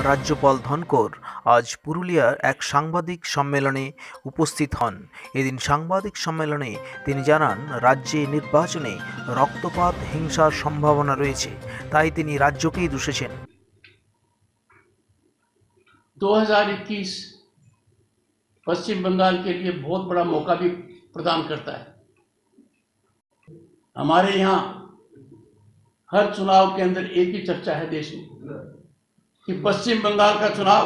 রাজ্যপাল ধনকর আজ পুরুলিয়ার এক সাংবাদিক সম্মেলনে উপস্থিত হন। এদিন সাংবাদিক সম্মেলনে তিনি জানান, রাজ্যে নির্বাচনে রক্তপাত হিংসার সম্ভাবনা রয়েছে, তাই তিনি রাজ্যকেই দুষেছেন। 2021 पश्चिम बंगाल के लिए बहुत बड़ा मौका भी प्रदान करता है। हमारे यहाँ हर चुनाव के अंदर एक ही चर्चा है देश में कि पश्चिम बंगाल का चुनाव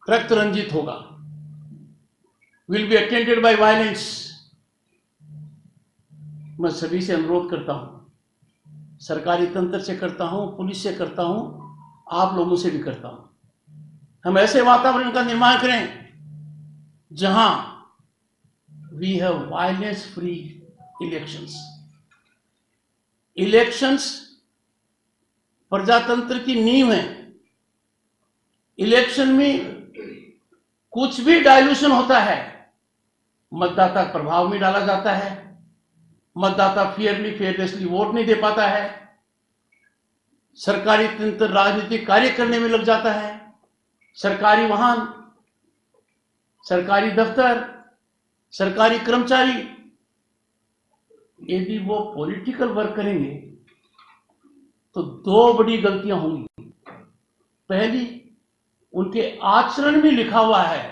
रक्त रंजित होगा, will be attended by violence. मैं सभी से अनुरोध करता हूं, सरकारी तंत्र से करता हूं, पुलिस से करता हूं, आप लोगों से भी करता हूं, हम ऐसे वातावरण का निर्माण करें जहां we have violence free elections. Elections प्रजातंत्र की नींव है। इलेक्शन में कुछ भी डायल्यूशन होता है, मतदाता प्रभाव में डाला जाता है, मतदाता फेयरलेसली वोट नहीं दे पाता है, सरकारी तंत्र राजनीतिक कार्य करने में लग जाता है, सरकारी वाहन, सरकारी दफ्तर, सरकारी कर्मचारी यदि वो पॉलिटिकल वर्क करेंगे तो दो बड़ी गलतियां होंगी। पहली, उनके आचरण में लिखा हुआ है,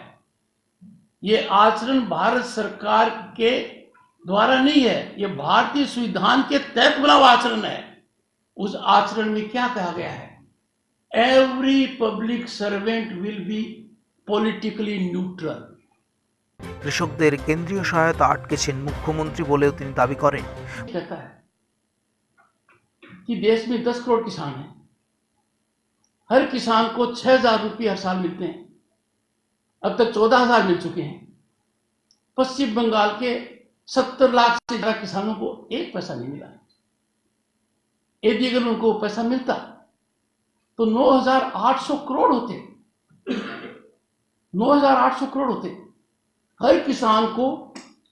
ये आचरण भारत सरकार के द्वारा नहीं है, ये भारतीय संविधान के तहत बना हुआ आचरण है। उस आचरण में क्या कहा गया है? Every public servant will be politically neutral. কৃষকদের কেন্দ্রীয় সহায়তা আটকেছেন মুখ্যমন্ত্রী বলেও তিনি দাবি করেন। कहता है कि देश में 10 करोड़ किसान हैं, हर किसान को 6,000 रुपये हर साल मिलते हैं, अब तक 14,000 मिल चुके हैं। पश्चिम बंगाल के 70 लाख से ज्यादा किसानों को एक पैसा नहीं मिला। यदि अगर उनको पैसा मिलता तो 9,800 करोड़ होते, 9,800 करोड़ होते। हर किसान को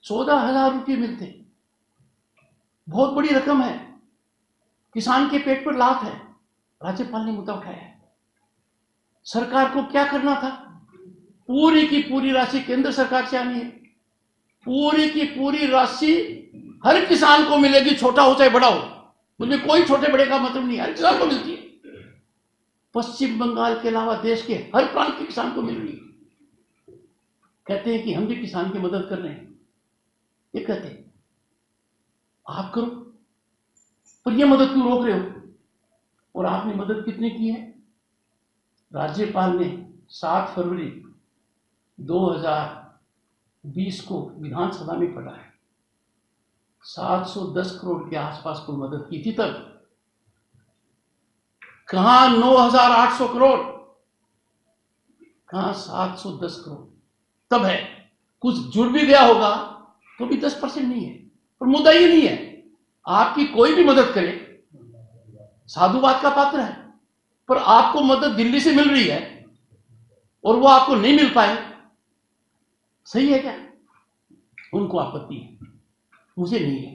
14,000 रुपये मिलते, बहुत बड़ी रकम है, किसान के पेट पर लात है। राज्यपाल ने मुद्दा उठाया है, सरकार को क्या करना था? पूरी की पूरी राशि केंद्र सरकार से आनी है, पूरी की पूरी राशि हर किसान को मिलेगी, छोटा हो चाहे बड़ा हो, मुझे कोई छोटे बड़े का मतलब नहीं, हर किसान को मिलती है। पश्चिम बंगाल के अलावा देश के हर प्रांत के किसान को मिल रही है। कहते हैं कि हम भी किसान की मदद कर रहे हैं, ये कहते हैं आप करो, पर ये मदद क्यों रोक रहे हो? और आपने मदद कितनी की है? राज्यपाल ने 7 फरवरी 2020 को विधानसभा में पढ़ा है, 710 करोड़ के आसपास कोई मदद की थी तब। कहां 9,800 करोड़, कहां 710 करोड़ तब है। कुछ जुड़ भी गया होगा तो भी 10% नहीं है। पर मुद्दा ये नहीं है, आपकी कोई भी मदद करे साधुवाद का पात्र है, पर आपको मदद दिल्ली से मिल रही है और वो आपको नहीं मिल पाए, सही है क्या? उनको आपत्ति है, मुझे नहीं है।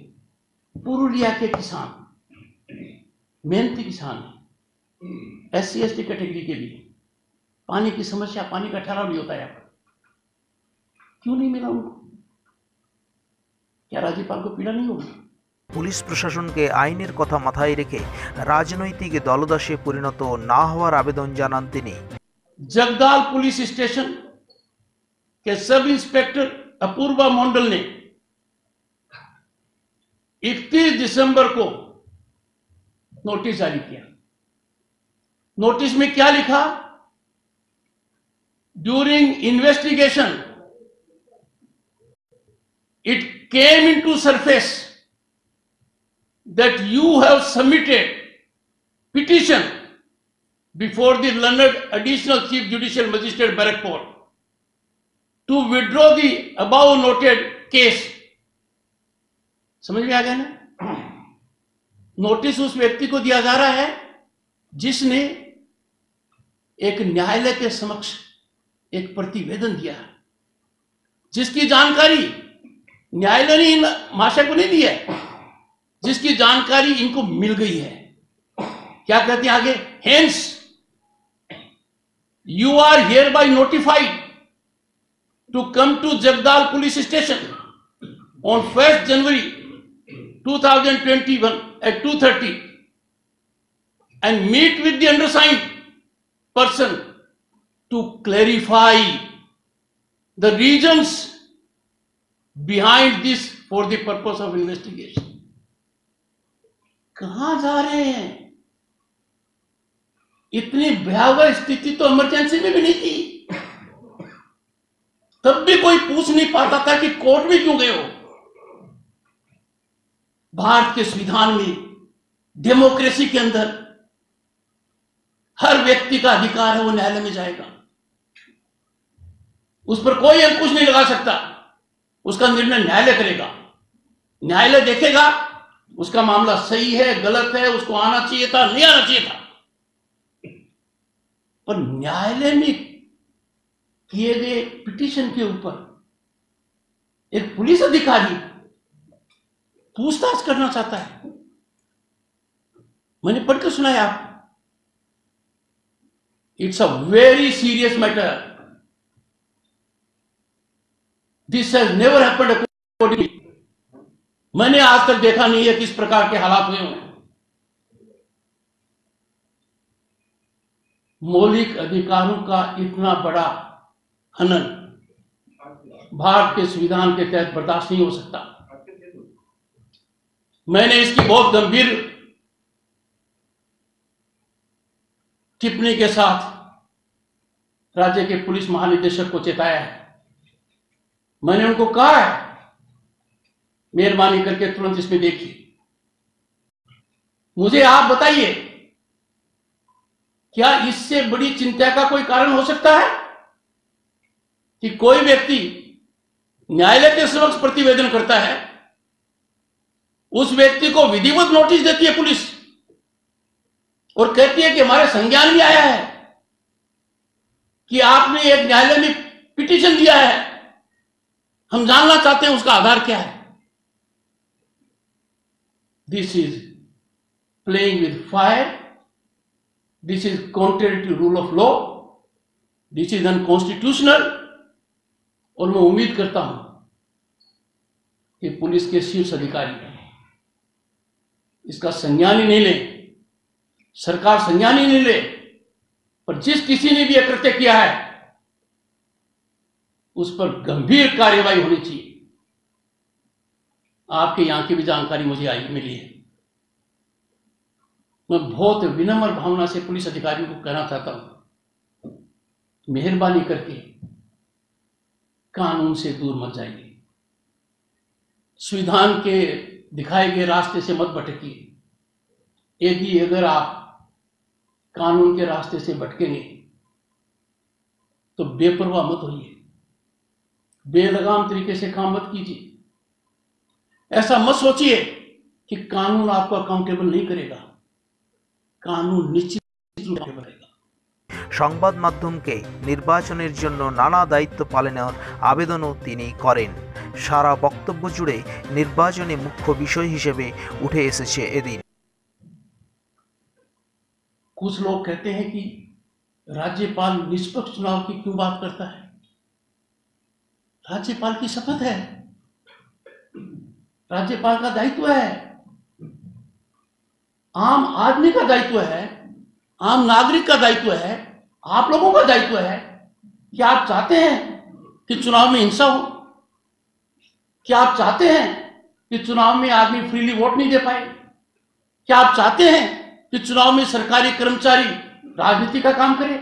पुरुलिया के किसान मेहनती किसान है, SC/ST कैटेगरी के लिए पानी की समस्या, पानी का ठहराव नहीं होता है, क्यों नहीं मिला उनको? क्या राज्यपाल को पीड़ा नहीं होगी? পুলিশ প্রশাসনকে আইনের কথা মাথায় রেখে রাজনৈতিক দলদাসে পরিণত না হওয়ার আবেদন জানান তিনি। जगदाल पुलिस स्टेशन के सब इंस्पेक्टर अपूर्वा मंडल ने 31 दिसंबर को नोटिस जारी किया। नोटिस में क्या लिखा? During investigation it came into surface that you have submitted petition before the learned additional chief judicial magistrate Barakpur to withdraw the above noted case। समझ में आ गया ना? नोटिस उस व्यक्ति को दिया जा रहा है जिसने एक न्यायालय के समक्ष एक प्रतिवेदन दिया, जिसकी जानकारी न्यायालय ने महाशय को नहीं दी है, जिसकी जानकारी इनको मिल गई है। क्या कहते हैं आगे, hence you are hereby notified to come to Jagdal police station on 1st January 2021 at 2:30 and meet with the undersigned person to clarify the reasons behind this for the purpose of investigation. कहां जा रहे हैं? इतनी भयावह स्थिति तो emergency में भी नहीं थी, तब भी कोई पूछ नहीं पाता था कि कोर्ट में क्यों गए हो। भारत के संविधान में, डेमोक्रेसी के अंदर हर व्यक्ति का अधिकार है, वो न्यायालय में जाएगा, उस पर कोई अंकुश नहीं लगा सकता। उसका निर्णय न्यायालय करेगा, न्यायालय देखेगा उसका मामला सही है गलत है, उसको आना चाहिए था नहीं आना चाहिए था। पर न्यायालय में किए गए पिटीशन के ऊपर एक पुलिस अधिकारी पूछताछ करना चाहता है। मैंने पढ़कर सुनाया आपको। It's a very serious matter. This has never happened according. मैंने आज तक देखा नहीं है किस प्रकार के हालात हुए हों। मौलिक अधिकारों का इतना बड़ा हनन भारत के संविधान के तहत बर्दाश्त नहीं हो सकता। मैंने इसकी बहुत गंभीर टिप्पणी के साथ राज्य के पुलिस महानिदेशक को चेताया है। मैंने उनको कहा है, मेहरबानी करके तुरंत इसमें देखिए। मुझे आप बताइए, क्या इससे बड़ी चिंता का कोई कारण हो सकता है कि कोई व्यक्ति न्यायालय के समक्ष प्रतिवेदन करता है, उस व्यक्ति को विधिवत नोटिस देती है पुलिस और कहती है कि हमारे संज्ञान में आया है कि आपने एक न्यायालय में पिटीशन दिया है, हम जानना चाहते हैं उसका आधार क्या है। This is playing with fire, this is contrary to rule of law, this is unconstitutional. और मैं उम्मीद करता हूं कि पुलिस के शीर्ष अधिकारी इसका संज्ञान ही नहीं ले, सरकार संज्ञान ही नहीं ले, पर जिस किसी ने भी यह कृत्य किया है उस पर गंभीर कार्यवाही होनी चाहिए। आपके यहां की भी जानकारी मुझे मिली है। मैं बहुत विनम्र भावना से पुलिस अधिकारियों को कहना चाहता हूं, मेहरबानी करके कानून से दूर मत जाइए, संविधान के दिखाए गए रास्ते से मत भटकिए। अगर आप कानून के रास्ते से भटकेंगे तो बेपरवाह मत होइए, बेलगाम तरीके से काम मत कीजिए। ऐसा मत सोचिए कि कानून आपको अकाउंटेबल नहीं करेगा, कानून निश्चित रूप से करेगा। সংবাদ মাধ্যমকে নির্বাচনের জন্য নানা দায়িত্ব পালনের আবেদনও তিনি করেন। সারা বক্তব্য জুড়ে নির্বাচনে মুখ্য বিষয় হিসেবে উঠে এসেছে এদিন। कुछ लोग कहते हैं कि राज्यपाल निष्पक्ष चुनाव की क्यों बात करता है। राज्यपाल की शपथ है, राज्यपाल का दायित्व है, आम आदमी का दायित्व है, आम नागरिक का दायित्व है, आप लोगों का दायित्व है। क्या आप चाहते हैं कि चुनाव में हिंसा हो? क्या आप चाहते हैं कि चुनाव में आदमी फ्रीली वोट नहीं दे पाए? क्या आप चाहते हैं कि चुनाव में सरकारी कर्मचारी राजनीति का काम करे?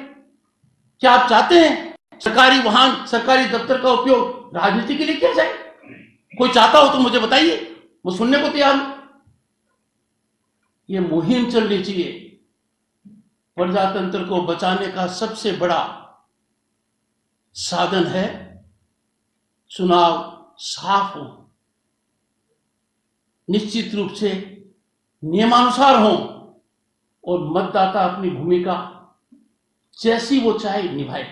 क्या आप चाहते हैं सरकारी वाहन, सरकारी दफ्तर का उपयोग राजनीति के लिए किया जाए? कोई चाहता हो तो मुझे बताइए, मैं सुनने को तैयार हूं। ये मुहिम चलनी चाहिए। प्रजातंत्र को बचाने का सबसे बड़ा साधन है चुनाव साफ हो, निश्चित रूप से नियमानुसार हो और मतदाता अपनी भूमिका जैसी वो चाहे निभाए।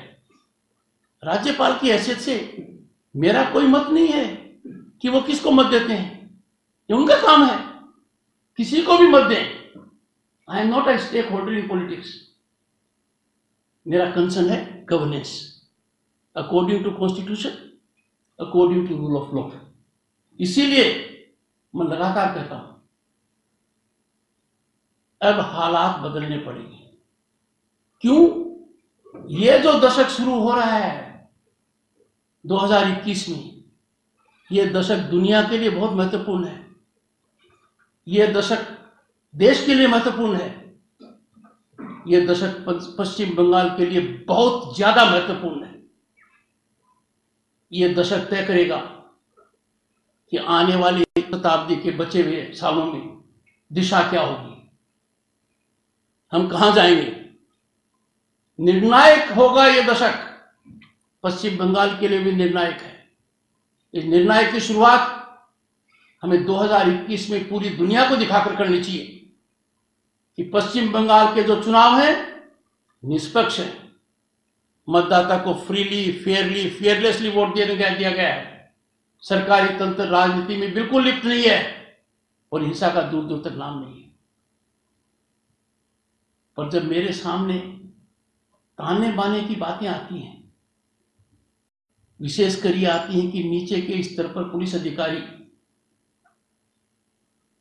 राज्यपाल की हैसियत से मेरा कोई मत नहीं है कि वो किसको मत देते हैं, ये उनका काम है। किसी को भी मत दें, I am not a stakeholder in politics. मेरा कंसर्न है governance according to constitution, according to rule of law. इसीलिए मैं लगातार कहता हूं अब हालात बदलने पड़ेंगे। क्यों? ये जो दशक शुरू हो रहा है 2021 में, ये दशक दुनिया के लिए बहुत महत्वपूर्ण है। ये दशक देश के लिए महत्वपूर्ण है। ये दशक पश्चिम बंगाल के लिए बहुत ज्यादा महत्वपूर्ण है। ये दशक तय करेगा कि आने वाली शताब्दी के बचे हुए सालों में दिशा क्या होगी, हम कहां जाएंगे। निर्णायक होगा ये दशक, पश्चिम बंगाल के लिए भी निर्णायक है। इस निर्णायक की शुरुआत हमें 2021 में पूरी दुनिया को दिखाकर करनी चाहिए कि पश्चिम बंगाल के जो चुनाव हैं निष्पक्ष हैं, मतदाता को फ्रीली, फेयरली, फेयरलेसली वोट देने का दिया गया है। सरकारी तंत्र राजनीति में बिल्कुल लिप्त नहीं है और हिंसा का दूर दूर तक नाम नहीं है। पर जब मेरे सामने ताने बाने की बातें आती हैं, विशेषकर ये आती हैं कि नीचे के स्तर पर पुलिस अधिकारी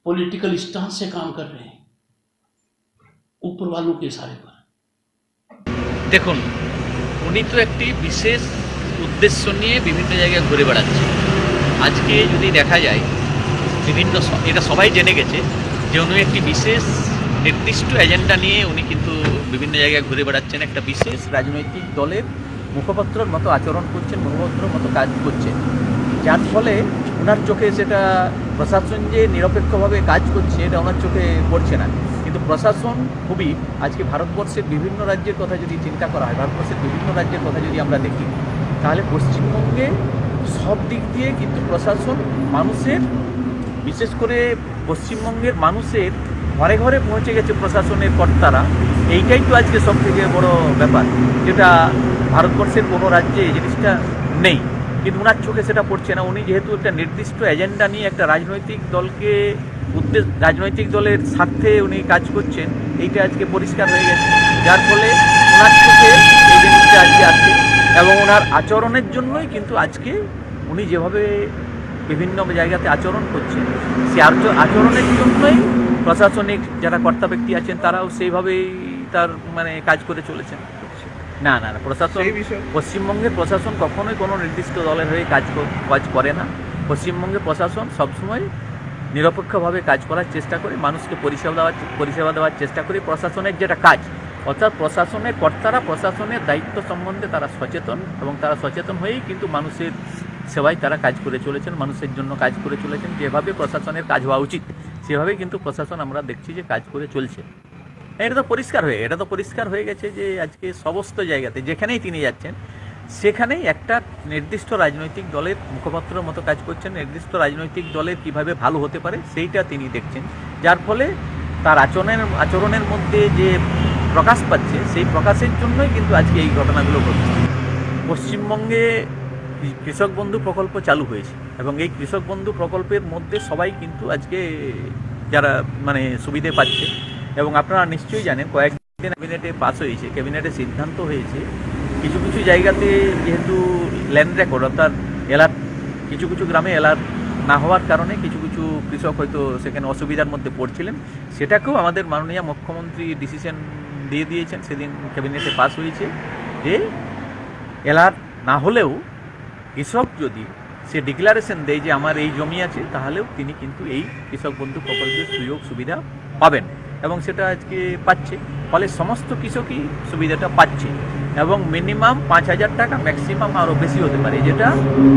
पॉलिटिकल स्टांस से काम कर रहे हैं ऊपर वालों के इशारे पर। দেখুন, উনি তো একটি বিশেষ উদ্দেশ্য নিয়ে বিভিন্ন জায়গায় ঘুরে বেড়াচ্ছে। আজকে যদি দেখা যায় এটা সবাই জেনে গেছে যে উনি একটি বিশেষ নির্দিষ্ট এজেন্ডা নিয়ে উনি কিন্তু বিভিন্ন জায়গায় ঘুরে বেড়াচ্ছেন, একটা বিশেষ রাজনৈতিক দলের মুখপত্রর মতো আচরণ করছেন, মুখপত্রর মতো কাজ করছেন, যার ফলে ওনার চোখে সেটা প্রশাসন যে নিরপেক্ষভাবে কাজ করছে এটা ওনার চোখে পড়ছে না। কিন্তু প্রশাসন খুবই আজকে ভারতবর্ষের বিভিন্ন রাজ্যের কথা যদি চিন্তা করা হয়, ভারতবর্ষের বিভিন্ন রাজ্যের কথা যদি আমরা দেখি, তাহলে পশ্চিমবঙ্গে সব দিক দিয়ে কিন্তু প্রশাসন মানুষের, বিশেষ করে পশ্চিমবঙ্গের মানুষের ঘরে ঘরে পৌঁছে গেছে প্রশাসনের কর্তারা। এইটাই তো আজকে সব থেকে বড় ব্যাপার, যেটা ভারতবর্ষের কোনো রাজ্যে এই জিনিসটা নেই। কিন্তু ওনার চোখে সেটা পড়ছে না। উনি যেহেতু একটা নির্দিষ্ট এজেন্ডা নিয়ে একটা রাজনৈতিক দলকে রাজনৈতিক দলের স্বার্থে উনি কাজ করছেন, এইটা আজকে পরিষ্কার হয়ে গেছে, যার ফলে ওনার চোখে এই জিনিসটা আজকে আসছে। এবং ওনার আচরণের জন্যই কিন্তু আজকে উনি যেভাবে বিভিন্ন জায়গাতে আচরণ করছেন, সে আচরণের জন্যই প্রশাসনিক যারা কর্তা ব্যক্তি আছেন তারাও সেইভাবেই তার কাজ করে চলেছেন। না না না, প্রশাসন, পশ্চিমবঙ্গের প্রশাসন কখনোই কোনো নির্দিষ্ট দলের হয়ে কাজ করে না। পশ্চিমবঙ্গের প্রশাসন সবসময় নিরপেক্ষভাবে কাজ করার চেষ্টা করে, মানুষকে পরিষেবা দেওয়ার চেষ্টা করে। প্রশাসনের যেটা কাজ, অর্থাৎ প্রশাসনের কর্তারা প্রশাসনের দায়িত্ব সম্বন্ধে তারা সচেতন, এবং তারা সচেতন হয়েই কিন্তু মানুষের সেবায় তারা কাজ করে চলেছেন, মানুষের জন্য কাজ করে চলেছেন। যেভাবে প্রশাসনের কাজ হওয়া উচিত সেভাবেই কিন্তু প্রশাসন আমরা দেখছি যে কাজ করে চলছে। এটা তো পরিষ্কার হয়ে গেছে যে আজকে সমস্ত জায়গাতে যেখানেই তিনি যাচ্ছেন সেখানেই একটা নির্দিষ্ট রাজনৈতিক দলের মুখপাত্রের মতো কাজ করছেন, নির্দিষ্ট রাজনৈতিক দলের কিভাবে ভালো হতে পারে সেইটা তিনি দেখছেন, যার ফলে তার আচরণের মধ্যে যে প্রকাশ পাচ্ছে সেই প্রকাশের জন্যই কিন্তু আজকে এই ঘটনাগুলো ঘটছে। পশ্চিমবঙ্গে কৃষক বন্ধু প্রকল্প চালু হয়েছে এবং এই কৃষক বন্ধু প্রকল্পের মধ্যে সবাই কিন্তু আজকে যারা সুবিধে পাচ্ছে। এবং আপনারা নিশ্চয়ই জানেন কয়েকদিন ক্যাবিনেটে পাস হয়েছে, ক্যাবিনেটে সিদ্ধান্ত হয়েছে কিছু কিছু জায়গাতে যেহেতু ল্যান্ড রেকর্ড অর্থাৎ এলার কিছু গ্রামে এলার না হওয়ার কারণে কিছু কৃষক হয়তো সেখানে অসুবিধার মধ্যে পড়ছিলেন, সেটাকেও আমাদের মাননীয় মুখ্যমন্ত্রী ডিসিশন দিয়ে দিয়েছেন। সেদিন ক্যাবিনেটে পাস হয়েছে যে এলার না হলেও কৃষক যদি সে ডিক্লারেশন দেয় যে আমার এই জমি আছে, তাহলেও তিনি কিন্তু এই কৃষক বন্ধু প্রকল্পের সুযোগ সুবিধা পাবেন, এবং সেটা আজকে পাচ্ছে। ফলে সমস্ত কৃষকই সুবিধাটা পাচ্ছে এবং মিনিমাম 5,000 টাকা, ম্যাক্সিমাম আরও বেশি হতে পারে, যেটা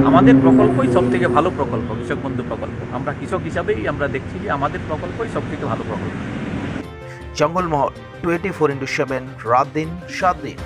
আমাদের প্রকল্পই সবথেকে ভালো প্রকল্প, কৃষক বন্ধু প্রকল্প। আমরা কৃষক হিসাবেই আমরা দেখছি যে আমাদের প্রকল্পই সবথেকে ভালো প্রকল্প। জঙ্গলমহল 24x7 রাত দিন 7 দিন।